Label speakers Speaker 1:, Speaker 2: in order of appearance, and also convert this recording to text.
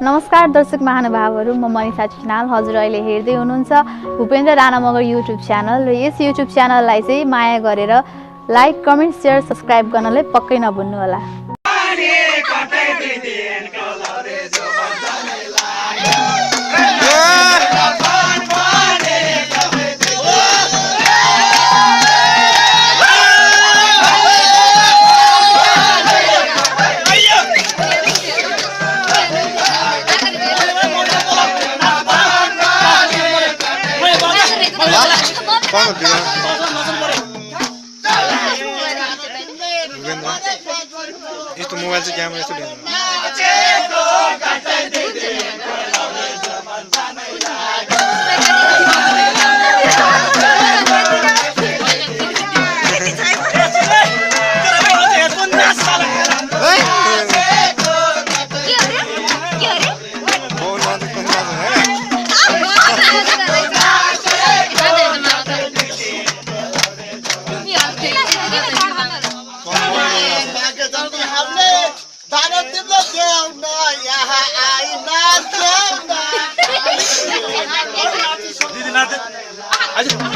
Speaker 1: नमस्कार दर्शक महानुभावहरू, म मनिषा चिनाल। हजुर अहिले हेर्दै हुनुहुन्छ भूपेन्द्र राणा मगर युट्युब च्यानल र यस युट्युब च्यानललाई चाहिँ माया गरेर लाइक, कमेन्ट, शेयर, सब्स्क्राइब गर्नलाई पक्कै नभुल्नु होला।
Speaker 2: यस्तो मोबाइल चाहिँ क्यामेरा यस्तो लिनु
Speaker 3: Didi,